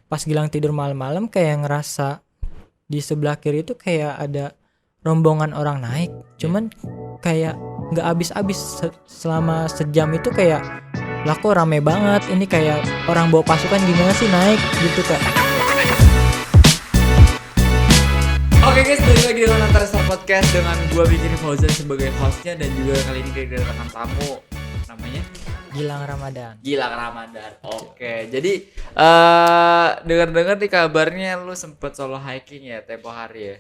pas Gilang tidur malam-malam kayak ngerasa di sebelah kiri itu kayak ada rombongan orang naik, cuman kayak nggak habis-habis selama sejam itu kayak lah kok rame banget ini kayak orang bawa pasukan gimana sih naik gitu Kak. Oke guys, balik lagi dengan Antara Star Podcast dengan gua Bikin Fauzan sebagai hostnya dan juga kali ini kita kedatangan tamu namanya Gilang Ramadan. Gilang Ramadan. Oke, jadi dengar-dengar nih kabarnya lu sempet solo hiking ya tempo hari ya?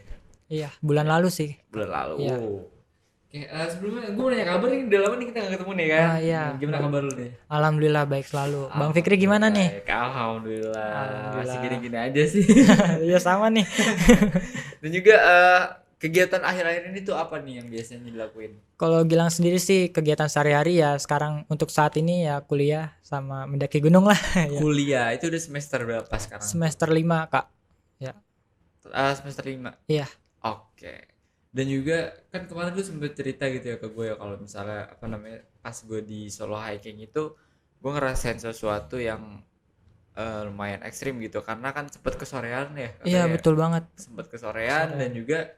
Iya, bulan lalu sih. Bulan lalu. Iya. Oke, sebelumnya gue mau nanya kabar nih, udah lama nih kita gak ketemu nih kan? Iya. Gimana kabar lu nih? Alhamdulillah baik selalu. Bang Fikri gimana nih? Alhamdulillah. Alhamdulillah. Masih gini-gini aja sih. Iya sama nih. Dan juga kegiatan akhir-akhir ini tuh apa nih yang biasanya dilakuin? Kalau Gilang sendiri sih kegiatan sehari-hari ya sekarang untuk saat ini ya kuliah sama mendaki gunung lah. Ya. Kuliah, itu udah semester berapa sekarang? Semester 5 Kak. Ya. Semester 5. Iya. Oke. Dan juga kan kemarin lu sempet cerita gitu ya ke gue ya kalau misalnya pas gue di solo hiking itu gue ngerasain sesuatu yang lumayan ekstrim gitu karena kan sempet kesorean ya katanya. Iya betul banget. Sempet kesorean dan juga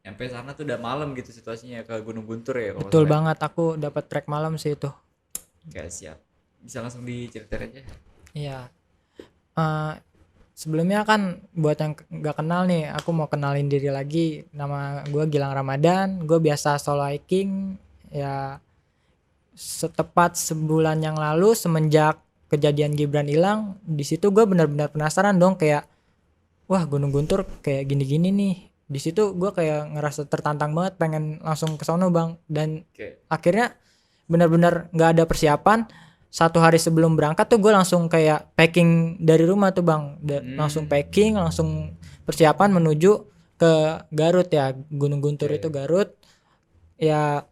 sampai sana tuh udah malam gitu situasinya ke Gunung Guntur ya kalau Betul salah. banget, aku dapat trek malam sih itu. Gak siap. Bisa langsung diceritain aja. Iya. Sebelumnya kan buat yang nggak kenal nih, aku mau kenalin diri lagi. Nama gue Gilang Ramadan. Gue biasa solo hiking. Ya setepat sebulan yang lalu semenjak kejadian Gibran hilang, di situ gue benar-benar penasaran dong kayak, wah Gunung Guntur kayak gini-gini nih. Di situ gue kayak ngerasa tertantang banget, pengen langsung ke sono bang. Dan akhirnya benar-benar nggak ada persiapan. 1 hari sebelum berangkat tuh gue langsung kayak packing dari rumah tuh bang, langsung packing, langsung persiapan menuju ke Garut ya, Gunung Guntur itu Garut ya.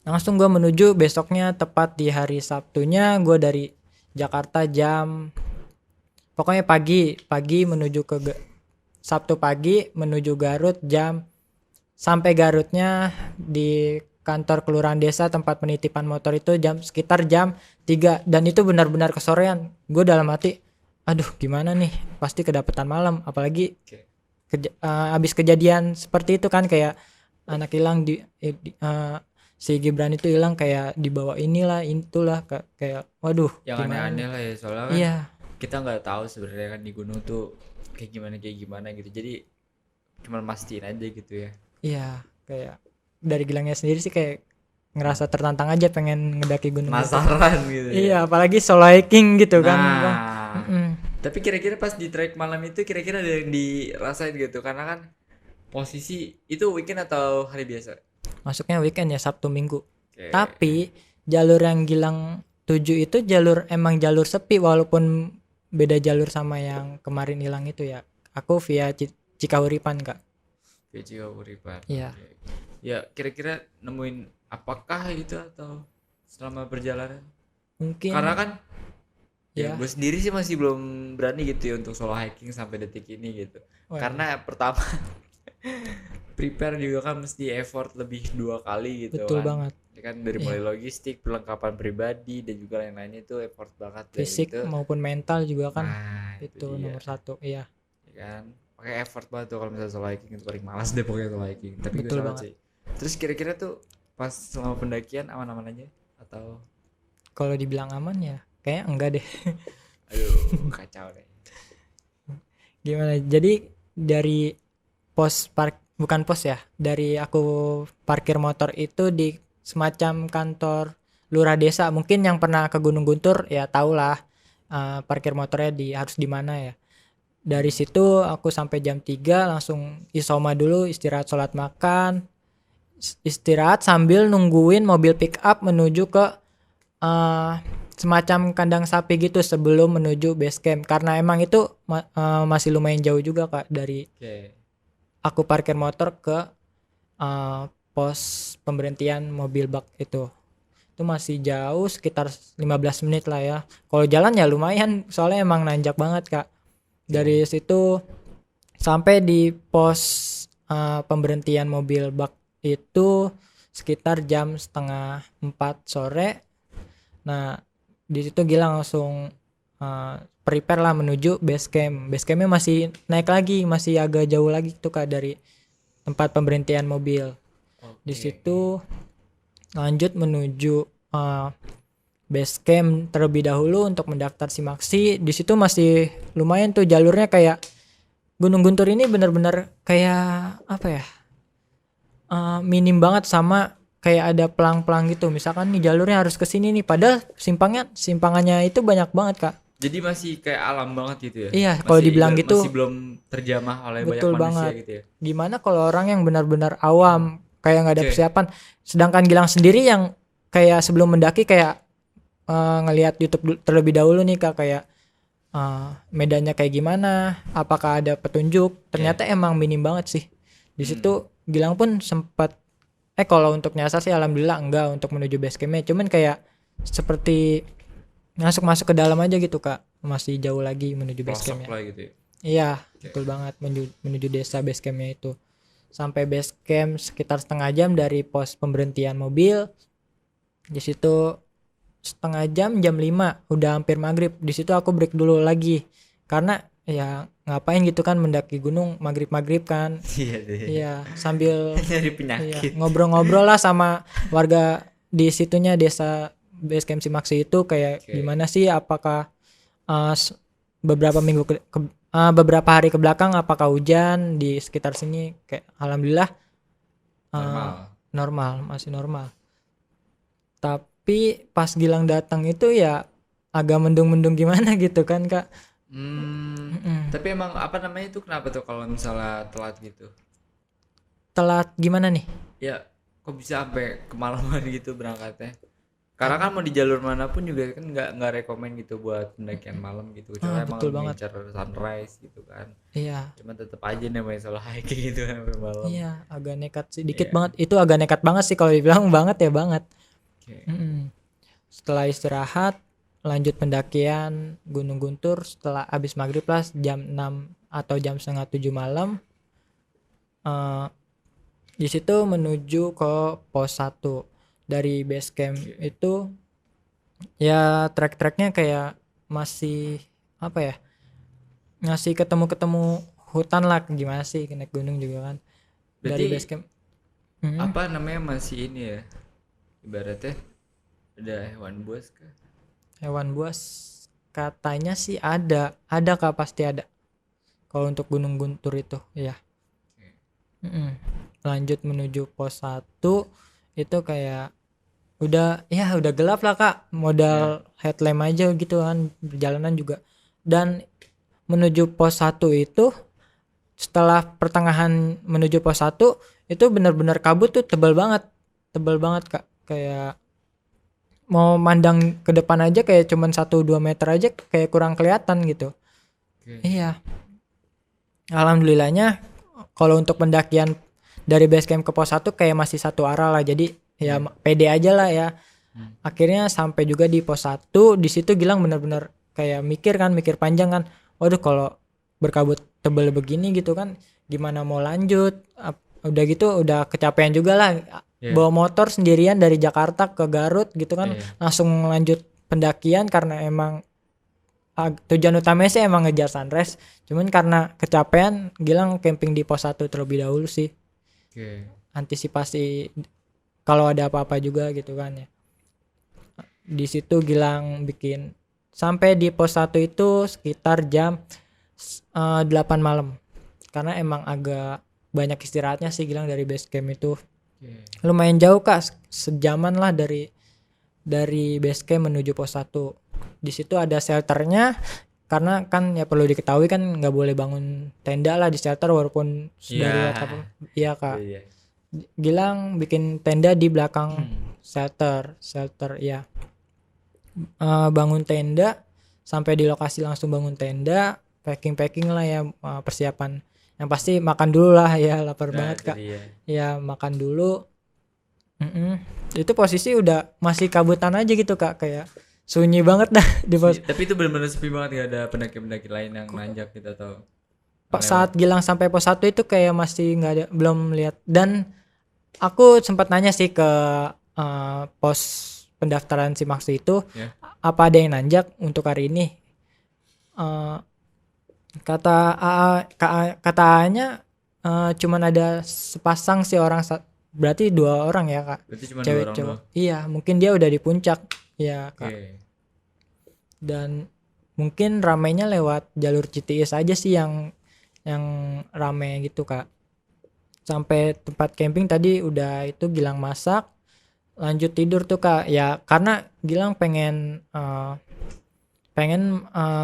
Langsung gue menuju besoknya, tepat di hari Sabtunya gue dari Jakarta pokoknya pagi menuju ke Sabtu pagi menuju Garut sampai Garutnya di kantor kelurahan desa tempat penitipan motor itu sekitar jam 3 dan itu benar-benar kesorean. Gue dalam hati, aduh gimana nih, pasti kedapetan malam, apalagi habis kejadian seperti itu kan kayak anak hilang si Gibran itu hilang kayak dibawa inilah itulah kayak waduh yang gimana aneh-aneh lah ya soalnya kan iya. kita nggak tahu sebenarnya kan di gunung tuh kayak gimana gitu, jadi cuma mastiin aja gitu ya. Iya, kayak dari Gilangnya sendiri sih kayak ngerasa tertantang aja pengen ngedaki gunung Penasaran gitu ya. Iya, apalagi solo hiking gitu kan. Tapi kira-kira pas di trek malam itu kira-kira ada yang dirasain gitu karena kan posisi itu weekend atau hari biasa? Masuknya weekend ya, Sabtu Minggu. Tapi jalur yang Gilang tuju itu emang jalur sepi walaupun beda jalur sama yang kemarin hilang itu ya. Aku via Cikahuripan Kak. Via Cikahuripan. Iya. Ya kira-kira nemuin apakah gitu atau selama perjalanan? Mungkin. Karena kan ya gue sendiri sih masih belum berani gitu ya untuk solo hiking sampai detik ini gitu. Karena pertama prepare juga kan mesti effort lebih 2 kali gitu. Betul kan. banget. Ya kan dari mulai logistik, perlengkapan pribadi dan juga lain-lainnya itu effort banget. Fisik gitu. Maupun mental juga kan. Itu nomor 1. Iya. Ya kan pakai effort banget tuh kalau misalnya solo hiking itu paling malas deh pokoknya solo hiking. Tapi gue salut sih. Terus kira-kira tuh pas selama pendakian aman-aman aja atau? Kalau dibilang aman ya kayaknya enggak deh. Aduh kacau deh. Gimana? Jadi dari bukan pos ya, dari aku parkir motor itu di semacam kantor lurah desa. Mungkin yang pernah ke Gunung Guntur ya tahulah parkir motornya harus di mana ya. Dari situ aku sampai jam 3 langsung isoma dulu, istirahat, sholat, makan, istirahat sambil nungguin mobil pick up menuju ke semacam kandang sapi gitu sebelum menuju base camp, karena emang itu masih lumayan jauh juga Kak dari aku parkir motor ke pos pemberhentian mobil bak itu masih jauh sekitar 15 menit lah ya. Kalau jalan ya lumayan soalnya emang nanjak banget Kak. Dari situ sampai di pos pemberhentian mobil bak itu sekitar jam 3:30 sore. Nah di situ Gilang langsung prepare lah menuju base camp. Base campnya masih naik lagi, masih agak jauh lagi tuh Kak dari tempat pemberhentian mobil. Di situ lanjut menuju base camp terlebih dahulu untuk mendaftar simaksi. Di situ masih lumayan tuh jalurnya, kayak Gunung Guntur ini benar-benar kayak apa ya? Minim banget, sama kayak ada pelang-pelang gitu. Misalkan nih jalurnya harus ke sini nih, padahal simpangannya itu banyak banget Kak. Jadi masih kayak alam banget gitu ya. Iya, kalau dibilang gitu masih belum terjamah oleh banyak betul manusia banget. gitu ya. Gimana kalau orang yang benar-benar awam, kayak nggak ada Oke. persiapan. Sedangkan Gilang sendiri yang kayak sebelum mendaki kayak ngelihat YouTube terlebih dahulu nih Kak, kayak medannya kayak gimana, apakah ada petunjuk. Ternyata emang minim banget sih. Di situ Gilang pun sempat kalau untuk nyasar sih alhamdulillah enggak untuk menuju base campnya. Cuman kayak seperti masuk ke dalam aja gitu Kak. Masih jauh lagi menuju base Pelosok campnya. lah gitu ya. Iya, betul banget menuju desa base campnya itu. Sampai base camp sekitar setengah jam dari pos pemberhentian mobil. Di situ setengah jam, jam 5 udah hampir maghrib. Di situ aku break dulu lagi. Karena ya ngapain gitu kan mendaki gunung maghrib kan. Iya deh. Iya, sambil Nyari iya, penyakit. ngobrol-ngobrol lah sama warga di situnya, desa base camp Simaksi itu kayak gimana sih, apakah beberapa hari ke belakang apakah hujan di sekitar sini. Kayak alhamdulillah normal, masih normal. Tapi pas Gilang datang itu ya agak mendung-mendung gimana gitu kan Kak. Tapi emang apa namanya itu kenapa tuh kalau misalnya telat gitu? Telat gimana nih? Ya kok bisa sampai kemalaman gitu berangkatnya? Karena kan mau di jalur manapun juga kan nggak rekomen gitu buat pendakian malam gitu. Cuma emang betul banget. ngincar sunrise gitu kan. Iya. Cuma tetap aja namanya solo hiking gitu sampai malam. Iya, agak nekat sih dikit banget. Itu agak nekat banget sih kalau dibilang banget ya banget. Setelah istirahat lanjut pendakian Gunung Guntur setelah habis maghrib lah jam 6 atau jam setengah 7 malam. Di situ menuju ke pos 1 dari base camp. Itu ya trek-treknya kayak masih apa ya, ngasih ketemu hutan lah, gimana sih naik gunung juga kan. Berarti dari base camp apa namanya masih ini ya, ibaratnya ada hewan buas kah? Hewan buas katanya sih ada Kak, pasti ada kalau untuk Gunung Guntur itu ya. Lanjut menuju pos 1 itu kayak udah gelap lah Kak, modal headlamp aja gitu kan, perjalanan juga. Dan menuju pos 1 itu setelah pertengahan menuju pos 1 itu benar-benar kabut tuh tebal banget Kak, kayak mau mandang ke depan aja kayak cuman 1-2 meter aja kayak kurang kelihatan gitu. Iya, alhamdulillahnya kalau untuk pendakian dari base camp ke pos 1 kayak masih satu arah lah, jadi ya pede aja lah ya. Akhirnya sampai juga di pos 1. Di situ Gilang benar-benar kayak mikir panjang kan, waduh kalau berkabut tebal begini gitu kan gimana mau lanjut. Udah gitu udah kecapean juga lah, bawa motor sendirian dari Jakarta ke Garut gitu kan. Langsung lanjut pendakian karena emang tujuan utamanya sih emang ngejar sunrise. Cuman karena kecapean Gilang camping di pos 1 terlebih dahulu sih. Antisipasi kalau ada apa-apa juga gitu kan ya. Di situ Gilang bikin sampai di pos 1 itu sekitar jam 8 malam. Karena emang agak banyak istirahatnya sih Gilang dari base camp itu. Lumayan jauh Kak, sejaman lah dari base camp menuju pos 1. Di situ ada shelternya, karena kan ya perlu diketahui kan nggak boleh bangun tenda lah di shelter walaupun sudah lihat apa. Iya Kak. Gilang bikin tenda di belakang shelter ya. Bangun tenda, sampai di lokasi langsung bangun tenda, packing lah ya, persiapan. Yang pasti makan dulu lah ya, lapar banget Kak. Ya makan dulu. Itu posisi udah masih kabutan aja gitu Kak, kayak sunyi banget dah di pos. Tapi itu benar-benar sepi banget, gak ada pendaki-pendaki lain yang nanjak kita tahu. Saat Gilang sampai pos 1 itu kayak masih nggak ada, belum lihat. Dan aku sempat nanya sih ke pos pendaftaran Simaksi itu, apa ada yang nanjak untuk hari ini. eh, kata A-nya cuman ada sepasang sih orang, berarti 2 orang ya Kak, Berarti cuma 2 cewek orang cowok. doang. Iya, mungkin dia udah di puncak ya Kak. Oke. Dan mungkin ramainya lewat jalur CTS aja sih yang rame gitu Kak. Sampai tempat camping tadi udah itu Gilang masak, lanjut tidur tuh Kak. Ya karena Gilang pengen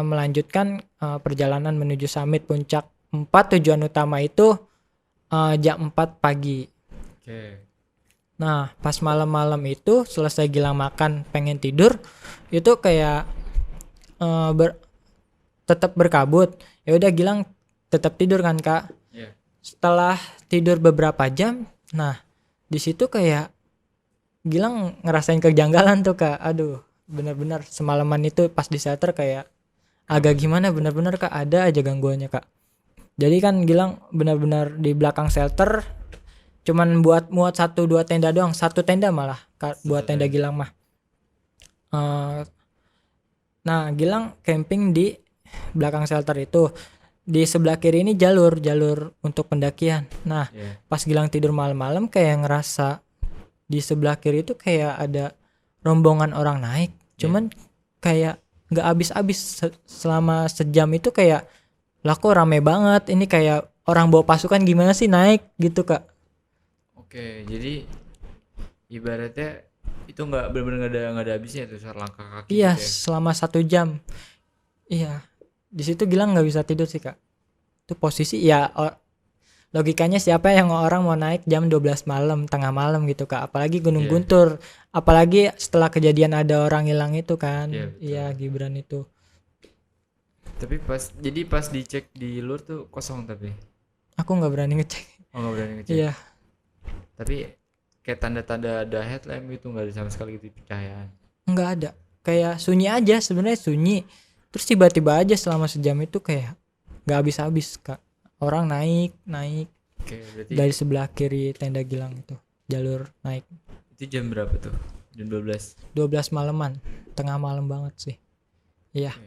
melanjutkan perjalanan menuju summit puncak 4. Tujuan utama itu jam 4 pagi. Oke. Nah pas malam-malam itu selesai Gilang makan pengen tidur, itu kayak tetap berkabut. Ya udah Gilang tetap tidur kan Kak. Iya. Setelah tidur beberapa jam, nah di situ kayak Gilang ngerasain kejanggalan tuh Kak. Aduh, benar-benar semalaman itu pas di shelter kayak agak gimana, benar-benar Kak ada aja gangguannya Kak. Jadi kan Gilang benar-benar di belakang shelter cuman buat muat 1-2 tenda doang, 1 tenda malah Kak, buat tenda Gilang mah. Nah Gilang camping di belakang shelter itu. Di sebelah kiri ini jalur untuk pendakian. Nah Iya. pas Gilang tidur malam-malam kayak ngerasa di sebelah kiri itu kayak ada rombongan orang naik, cuman kayak nggak habis-habis selama sejam itu kayak lah kok rame banget ini, kayak orang bawa pasukan gimana sih naik gitu Kak. Oke, jadi ibaratnya itu nggak benar-benar nggak ada habisnya tuh langkah kaki Iya gitu ya. selama 1 jam. Iya di situ Gilang nggak bisa tidur sih Kak. Itu posisi ya logikanya siapa yang orang mau naik jam 12 malam, tengah malam gitu Kak. Apalagi Gunung Iya. Guntur. Apalagi setelah kejadian ada orang hilang itu kan. Iya, betul. Iya Gibran itu. Tapi pas dicek di luar tuh kosong tapi. Aku nggak berani ngecek. Oh, nggak berani ngecek. Iya. Tapi kayak tanda-tanda ada headlamp gitu nggak ada sama sekali gitu pencahayaan. Nggak ada. Kayak sunyi aja sebenarnya, sunyi. Terus tiba-tiba aja selama sejam itu kayak nggak habis-habis Kak. Orang naik Oke, berarti dari sebelah kiri tenda Gilang itu. Jalur naik. itu jam berapa tuh? Jam 12. 12 malaman. Tengah malam banget sih. Iya. Oke.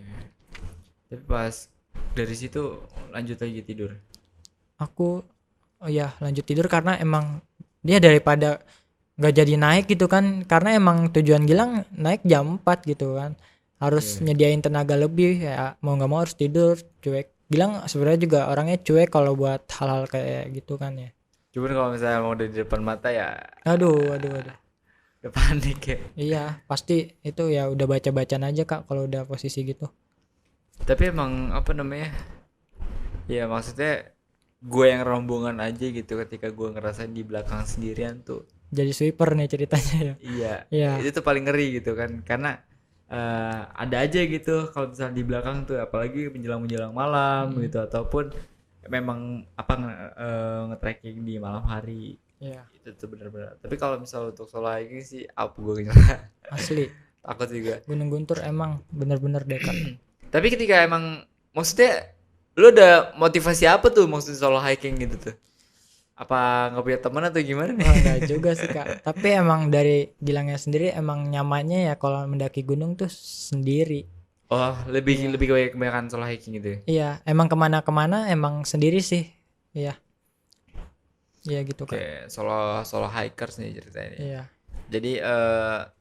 Tapi pas dari situ lanjut lagi tidur. Aku lanjut tidur karena emang dia daripada nggak jadi naik gitu kan, karena emang tujuan Gilang naik jam 4 gitu kan, harus nyediain tenaga lebih ya, mau nggak mau harus tidur. Cuek Gilang sebenarnya juga orangnya cuek kalau buat hal-hal kayak gitu kan ya. Cuman kalau misalnya mau di depan mata ya Aduh. udah panik ya. Iya pasti itu ya udah baca-bacaan aja Kak kalau udah posisi gitu. Tapi emang apa namanya? Ya maksudnya gue yang rombongan aja gitu ketika gue ngerasain di belakang sendirian tuh. Jadi sweeper nih ceritanya ya. Iya. Iya. Itu tuh paling ngeri gitu kan karena ada aja gitu kalau misalnya di belakang tuh apalagi menjelang malam gitu ataupun memang apa nge-tracking di malam hari. Iya. Itu tuh benar-benar. Tapi kalau misalnya untuk solo hiking sih apa gue nyerah. Asli. Takut juga. Gunung Guntur emang bener-bener deh Kak. Tapi ketika emang maksudnya lu ada motivasi apa tuh maksud solo hiking gitu tuh? Apa nggak punya teman atau gimana nih? Oh, enggak juga sih Kak. Tapi emang dari Gilangnya sendiri emang nyamannya ya kalau mendaki gunung tuh sendiri. Oh, lebih kebanyakan solo hiking gitu ya? Iya, emang kemana-kemana emang sendiri sih. Iya. Iya gitu Kak. Oke, solo hikers nih ceritanya nih. Iya. Jadi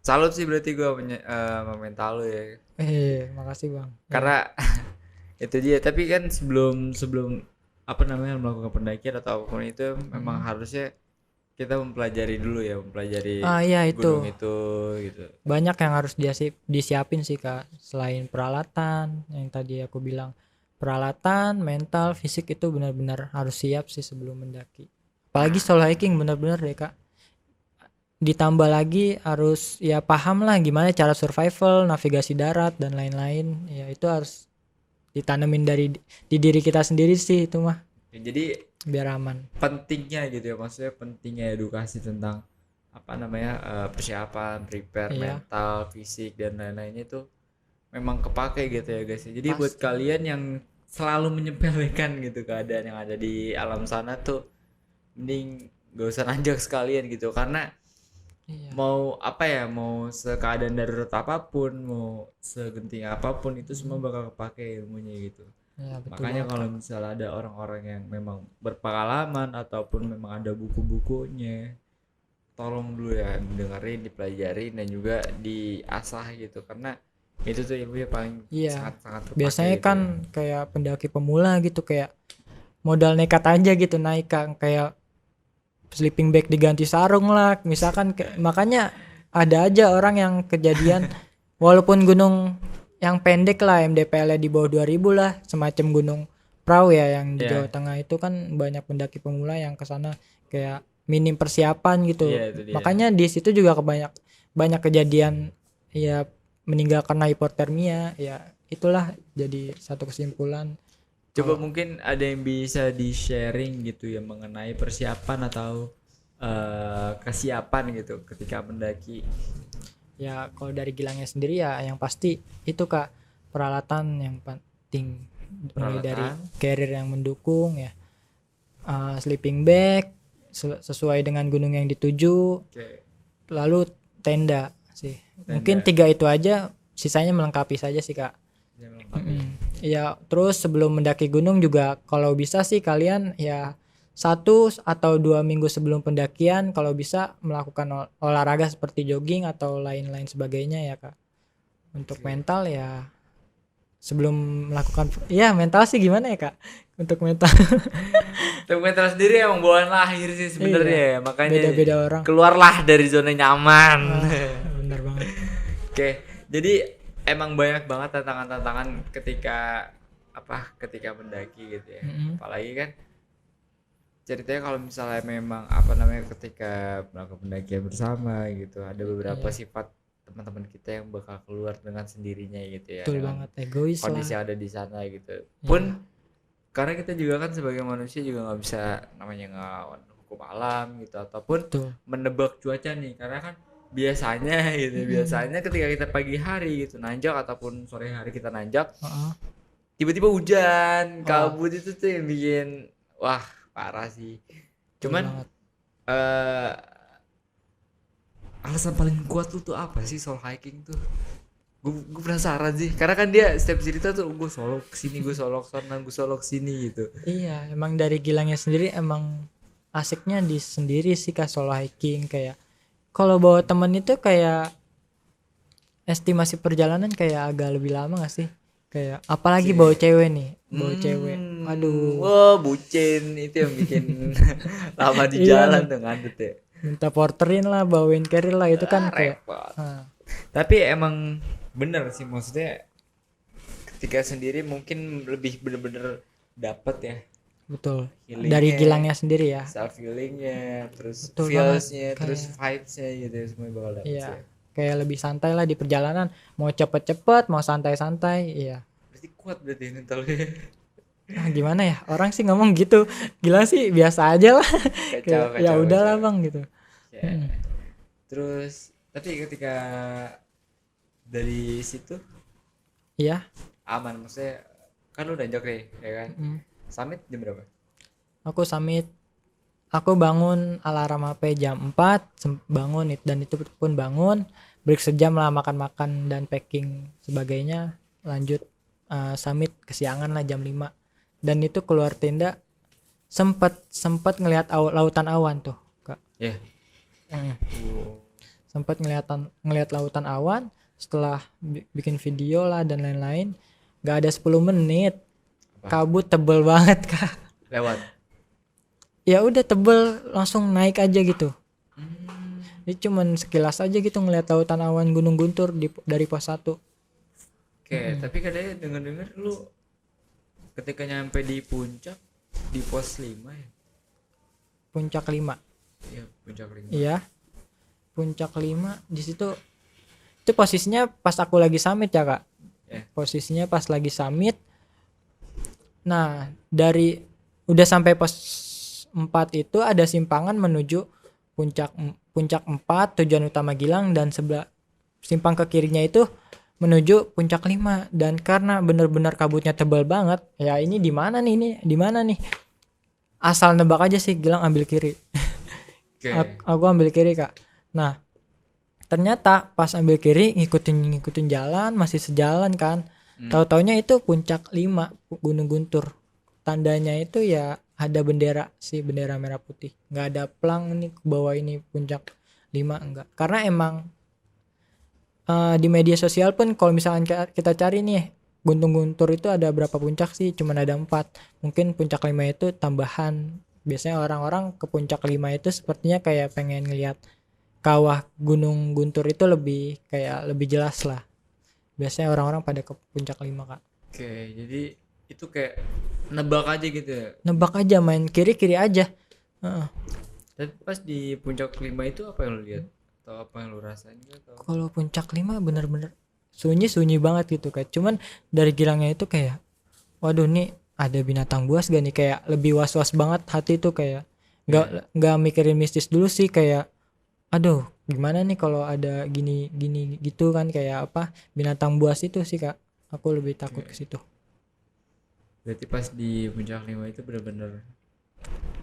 salut sih berarti gue sama mental lu ya. Makasih Bang. Karena itu dia. Tapi kan sebelum apa namanya melakukan pendakian atau apapun itu memang harusnya kita mempelajari dulu ya, mempelajari Iya itu. gunung itu gitu. Banyak yang harus disiapin sih Kak. Selain peralatan yang tadi aku bilang, peralatan, mental, fisik itu benar-benar harus siap sih sebelum mendaki. Apalagi solo hiking benar-benar deh Kak. Ditambah lagi harus ya paham lah gimana cara survival, navigasi darat dan lain-lain. Ya itu harus ditanemin di diri kita sendiri sih itu mah. Ya, jadi Biar aman. pentingnya gitu ya, maksudnya pentingnya edukasi tentang apa namanya persiapan, prepare Iya. mental, fisik dan lain-lainnya itu memang kepake gitu ya guys. Jadi buat Pasti. kalian yang selalu menyepelekan gitu keadaan yang ada di alam sana tuh mending gak usah nanjak sekalian gitu karena Iya. mau apa ya, mau sekeadaan darurat apapun, mau segenting apapun itu semua bakal kepake ilmunya gitu. Iya betul Makanya banget kalau Kak. misalnya ada orang-orang yang memang berpengalaman ataupun memang ada buku-bukunya, tolong dulu ya dengerin, dipelajarin dan juga diasah gitu, karena itu tuh ilmu yang paling Iya. sangat-sangat kepake Biasanya gitu kan ya. kayak pendaki pemula gitu kayak modal nekat aja gitu naik Kak, kayak sleeping bag diganti sarung lah misalkan makanya ada aja orang yang kejadian walaupun gunung yang pendek lah MDPL-nya di bawah 2000 lah semacam gunung Prau ya yang di Jawa Ya, Tengah itu kan banyak pendaki pemula yang ke sana kayak minim persiapan iya gitu itu dia. makanya di situ juga banyak kejadian ya meninggal karena hipotermia ya itulah jadi satu kesimpulan Coba kalau mungkin ada yang bisa di-sharing gitu ya mengenai persiapan atau kesiapan gitu ketika mendaki. ya kalau dari Gilangnya sendiri ya yang pasti itu Kak peralatan yang penting mulai dari Peralatan. carrier yang mendukung ya sleeping bag sesuai dengan gunung yang dituju Oke, lalu tenda sih mungkin tenda 3 itu aja sisanya melengkapi saja sih Kak. yang melengkapi. Ya terus sebelum mendaki gunung juga kalau bisa sih kalian ya 1 atau 2 minggu sebelum pendakian kalau bisa melakukan olahraga seperti jogging atau lain-lain sebagainya ya Kak. Untuk Oke. mental ya sebelum melakukan ya mental sih gimana ya Kak untuk mental. Untuk mental sendiri emang bawaan lahir sih Iya sebenarnya ya. Makanya beda-beda orang. keluarlah dari zona nyaman. Benar banget. Oke, jadi emang banyak banget tantangan-tantangan ketika mendaki gitu ya. Mm-mm. Apalagi kan ceritanya kalau misalnya memang apa namanya ketika melakukan pendakian bersama gitu, ada beberapa Iya sifat teman-teman kita yang bakal keluar dengan sendirinya gitu ya, betul dengan banget egois lah. kondisi yang ada di sana gitu. Iya Pun karena kita juga kan sebagai manusia juga nggak bisa namanya ngelawan hukum alam gitu ataupun betul. menebak cuaca nih, karena kan biasanya gitu, Mm-mm. biasanya ketika kita pagi hari gitu nanjak ataupun sore hari kita nanjak Heeh. tiba-tiba hujan Wah kabut, itu tuh yang bikin wah parah sih. betul Cuman banget. eh alasan paling kuat tuh apa sih soal hiking tuh? Gue penasaran sih, karena kan dia setiap cerita tuh gue solo kesini, gue solo kesana, gue solo kesini gitu. Iya emang dari Gilangnya sendiri emang asiknya di sendiri sih Kak solo hiking kayak kalau bawa temen itu kayak estimasi perjalanan kayak agak lebih lama gak sih kayak apalagi bawa cewek nih bawa cewek aduh Wah bucin itu yang bikin lama di iya jalan tuh ngandet ya. minta porterin lah bawain carrier lah itu kan kayak Repot. ah, Tapi emang bener sih, maksudnya ketika sendiri mungkin lebih bener-bener dapet ya betul dari healingnya, Gilangnya sendiri ya self healingnya, terus betul banget feelsnya, terus kayak vibesnya gitu ya, semuanya bakal dapet iya sih ya. kayak lebih santai lah di perjalanan mau cepet-cepet mau santai-santai iya Berarti kuat berarti mentalnya. gimana ya orang sih ngomong gitu Gilang sih biasa aja lah Kacau kayak ya kacau udahlah kacau bang gitu. ya. Terus tapi ketika dari situ Iya. aman, maksudnya kan lu nanjak nih ya kan, Mm. summit jam berapa? Aku summit aku bangun alarm HP jam 4 bangun dan itu pun bangun break sejam lah makan-makan dan packing sebagainya lanjut summit kesiangan lah jam 5 dan itu keluar tenda sempat ngelihat lautan awan tuh Kak. Ya. Mm. Oh. Sempat ngelihat lautan awan setelah bikin video lah dan lain-lain gak ada 10 menit Apa? kabut tebel banget Kak. Lewat. Ya udah tebel langsung naik aja gitu. Ini cuman sekilas aja gitu ngeliat lautan awan Gunung Guntur dari pos 1. Oke, tapi katanya denger-denger lu ketika nyampe di puncak di pos 5 ya? Puncak 5. Iya, puncak 5. Iya. Puncak 5 di situ itu posisinya pas aku lagi summit ya, Kak. Ya. Posisinya pas lagi summit. Nah, dari udah sampai pos 4 itu ada simpangan menuju puncak 4 tujuan utama Gilang dan sebelah simpang ke kirinya itu menuju puncak 5 dan karena benar-benar kabutnya tebal banget ya ini di mana nih asal nebak aja sih Gilang ambil kiri. Oke. Aku ambil kiri Kak. Nah ternyata pas ambil kiri ngikutin jalan masih sejalan kan. Hmm. Tahu-taunya itu puncak 5 Gunung Guntur. Tandanya itu ya ada bendera sih, bendera merah putih. Nggak ada plang nih ke bawah ini puncak 5 enggak. Karena emang di media sosial pun kalau misalkan kita cari nih Gunung Guntur itu ada berapa puncak sih, cuman ada 4. Mungkin puncak 5 itu tambahan. Biasanya orang-orang ke puncak 5 itu sepertinya kayak pengen ngeliat kawah Gunung Guntur itu lebih kayak lebih jelas lah. Biasanya orang-orang pada ke puncak 5 kak. Oke, jadi itu kayak nebak aja gitu ya. Nebak aja, main kiri-kiri aja. Heeh. Tapi pas di puncak 5 itu apa yang lu lihat? Atau apa yang lu rasain gitu? Atau... Kalau puncak 5 bener-bener sunyi banget gitu kayak. Cuman dari girangnya itu kayak, waduh nih ada binatang buas gak nih, kayak lebih was-was banget hati tuh kayak. Nggak mikirin mistis dulu sih, kayak aduh gimana nih kalau ada gini gitu kan, kayak apa binatang buas itu sih kak, aku lebih takut ke situ. Berarti pas di puncak 5 itu bener-bener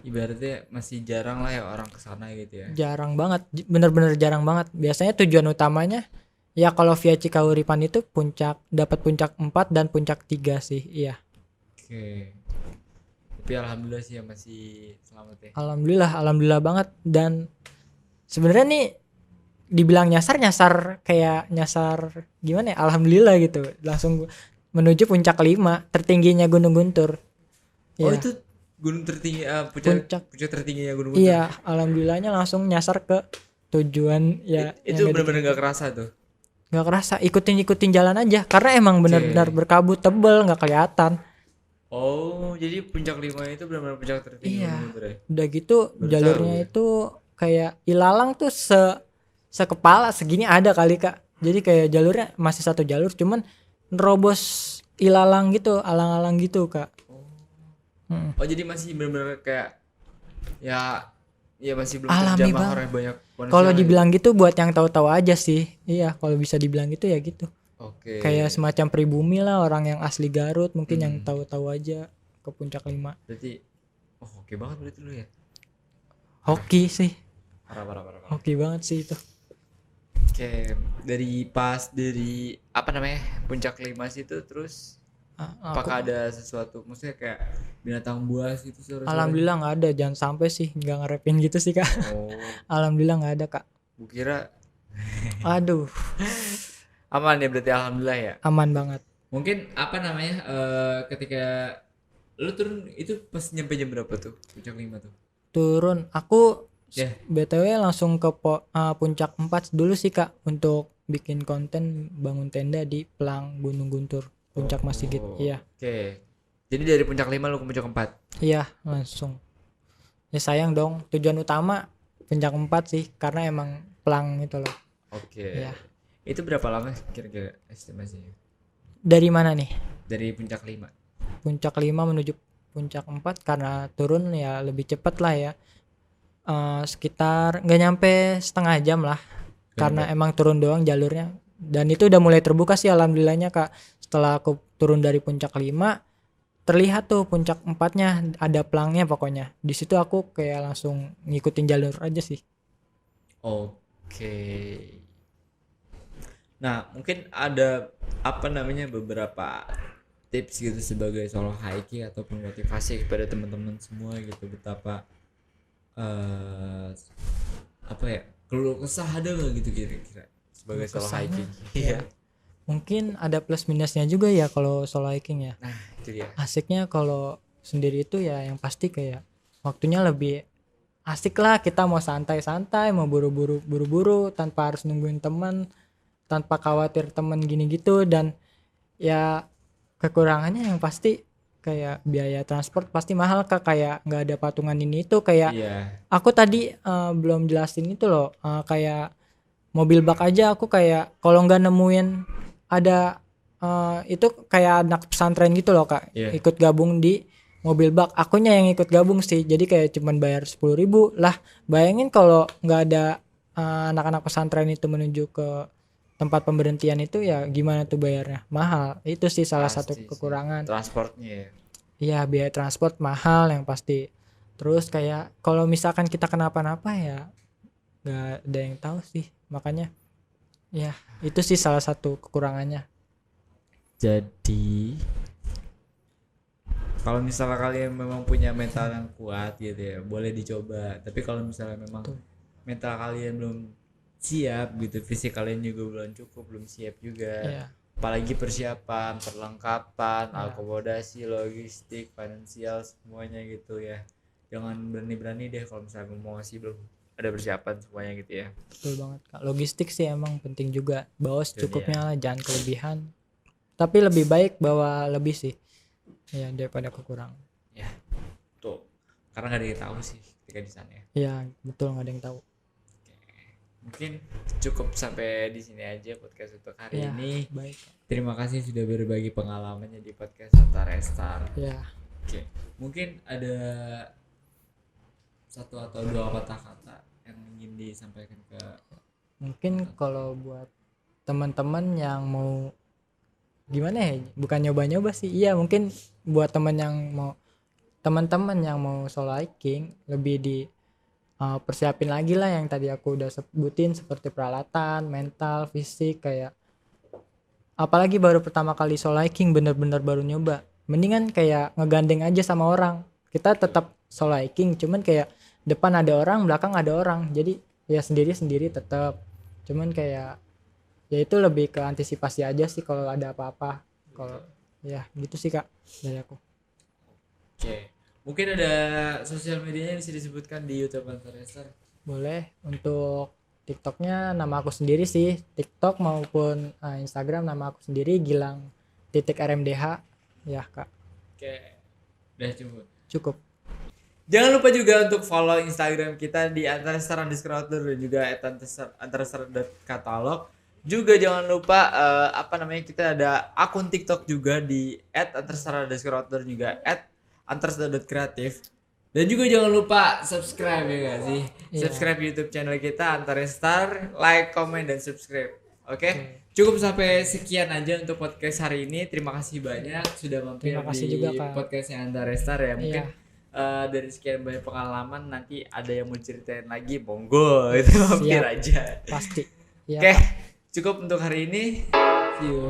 ibaratnya masih jarang lah ya orang kesana gitu ya. Jarang banget, bener-bener jarang banget. Biasanya tujuan utamanya ya kalau via Cikawuripan itu dapat puncak 4 dan puncak 3 sih. Iya, Oke. Tapi alhamdulillah sih ya masih selamat ya. alhamdulillah banget. Dan sebenarnya nih dibilang nyasar kayak nyasar gimana ya, alhamdulillah gitu, langsung menuju puncak 5 tertingginya Gunung Guntur. Oh Iya. itu gunung tertinggi, puncak tertingginya gunung Guntur. Iya, alhamdulillahnya langsung nyasar ke tujuan ya. Itu benar-benar nggak kerasa tuh. Nggak kerasa, ikutin jalan aja karena emang benar-benar berkabut tebel, nggak kelihatan. Oh, jadi puncak 5 itu benar-benar puncak tertinggi Iya. Gunung Guntur ya? Udah gitu Baru jalurnya tahu ya. itu kayak ilalang tuh sekepala segini ada kali kak. Jadi kayak jalurnya masih satu jalur, cuman nerobos ilalang gitu, alang-alang gitu kak. Oh jadi masih benar-benar kayak ya masih belum Alami terjamah banget. oleh banyak manusia. Kalau dibilang gitu buat yang tahu-tahu aja sih. Iya, kalau bisa dibilang gitu ya gitu. Oke. Kayak semacam pribumi lah, orang yang asli Garut mungkin yang tahu-tahu aja ke puncak 5. Berarti oke banget berarti lu ya. Hoki sih. Parah. Hoki banget sih itu. Oke, dari apa namanya? Puncak 5 situ terus apakah ada sesuatu maksudnya kayak binatang buas itu sore-sore? Alhamdulillah nggak ada, jangan sampai sih, nggak ngerepin gitu sih kak. Oh, Alhamdulillah nggak ada kak. gua kira Aduh, aman ya berarti alhamdulillah ya. aman banget. Mungkin apa namanya ketika lu turun itu pas nyampe jam berapa tuh puncak 5 tuh? Turun, aku Ya. BTW langsung ke puncak 4 dulu sih kak, untuk bikin konten bangun tenda di Pelang Gunung Guntur, puncak Mas Sigit. Iya. Oke. Jadi dari puncak 5 lu ke puncak 4. Iya, langsung. Ya sayang dong, tujuan utama puncak 4 sih, karena emang Pelang itu loh. Oke. Iya. Itu berapa lama kira-kira estimasinya? Dari mana nih? Dari puncak 5. Puncak 5 menuju puncak 4 karena turun ya lebih cepat lah ya. Sekitar nggak nyampe setengah jam lah, karena emang turun doang jalurnya. Dan itu udah mulai terbuka sih alhamdulillahnya kak. Setelah aku turun dari puncak 5, terlihat tuh puncak 4-nya ada pelangnya pokoknya. Di situ aku kayak langsung ngikutin jalur aja sih. Oke. Nah, mungkin ada apa namanya beberapa tips gitu sebagai solo hiking ataupun motivasi kepada teman-teman semua gitu, betapa apa ya, keluh kesah ada nggak gitu kira-kira sebagai solo Kesahnya, hiking? ya. Mungkin ada plus minusnya juga ya kalau solo hiking ya. Nah itu dia. Asiknya kalau sendiri itu ya yang pasti kayak waktunya lebih asik lah, kita mau santai-santai, mau buru-buru tanpa harus nungguin teman, tanpa khawatir teman gini gitu. Dan ya kekurangannya yang pasti kayak biaya transport pasti mahal kak, kayak nggak ada patungan ini itu kayak. Iya. Aku tadi belum jelasin itu loh, kayak mobil bak aja aku kayak kalau nggak nemuin ada itu kayak anak pesantren gitu loh kak, ikut gabung di mobil bak, akunya yang ikut gabung sih, jadi kayak cuman bayar 10.000 lah. Bayangin kalau nggak ada anak-anak pesantren itu menuju ke tempat pemberhentian itu ya gimana tuh bayarnya, mahal. Itu sih salah Pasti satu sih. kekurangan. Transportnya ya. Iya, biaya transport mahal yang pasti. Terus kayak kalau misalkan kita kenapa-napa ya nggak ada yang tahu sih, makanya Ya, itu sih salah satu kekurangannya. Jadi kalau misalnya kalian memang punya mental yang kuat gitu ya, boleh dicoba. Tapi kalau misalnya memang Tuh. mental kalian belum siap gitu, fisik kalian juga belum cukup, belum siap juga. Iya. Apalagi persiapan, perlengkapan, Iya. akomodasi, logistik, finansial semuanya gitu ya. Jangan berani-berani deh kalau misalnya mau masih belum ada persiapan semuanya gitu ya. Betul banget Kak. Logistik sih emang penting juga. Bawa Itu secukupnya lah, jangan kelebihan. Tapi lebih baik bawa lebih sih. Ya daripada kekurangan. Ya, tuh. Karena nggak ada yang tahu sih ketika di sana ya. Iya, betul, nggak ada yang tahu. Mungkin cukup sampai di sini aja podcast untuk hari Ya, ini. baik. Terima kasih sudah berbagi pengalamannya di podcast Antara Star. Ya, Oke, mungkin ada satu atau dua kata-kata yang ingin disampaikan ke mungkin kalau buat teman-teman yang mau gimana ya, bukan nyoba-nyoba sih. Iya, mungkin buat teman-teman yang mau solo hiking lebih di persiapin lagi lah yang tadi aku udah sebutin, seperti peralatan, mental, fisik, kayak apalagi baru pertama kali solo hiking, bener-bener baru nyoba, mendingan kayak ngegandeng aja sama orang. Kita tetap solo hiking, cuman kayak depan ada orang, belakang ada orang, jadi ya sendiri-sendiri tetap, cuman kayak ya itu lebih ke antisipasi aja sih kalau ada apa-apa. Kalau ya gitu sih Kak dari aku. Oke, mungkin ada sosial medianya yang bisa disebutkan di YouTube Antara Star. Boleh, untuk TikToknya nama aku sendiri sih, TikTok maupun Instagram nama aku sendiri, Gilang.RMDH ya Kak. Oke, udah cukup. Cukup. Jangan lupa juga untuk follow Instagram kita di @antarastar_outdoor dan juga @antarastar.katalog. Juga jangan lupa kita ada akun TikTok juga di @antarastar_outdoor juga @antarastar.kreatif. Dan juga jangan lupa subscribe ya gak sih? Iya. Subscribe YouTube channel kita Antara Star, like, comment dan subscribe. Oke? Cukup sampai sekian aja untuk podcast hari ini. Terima kasih banyak sudah mampir Terima kasih di juga, Kak. podcastnya Antara Star ya. Mungkin Iya. dari sekian banyak pengalaman, nanti ada yang mau ceritain lagi, monggo itu mampir Siap. aja. Pasti. Iya, Oke, Kak. cukup untuk hari ini. See you.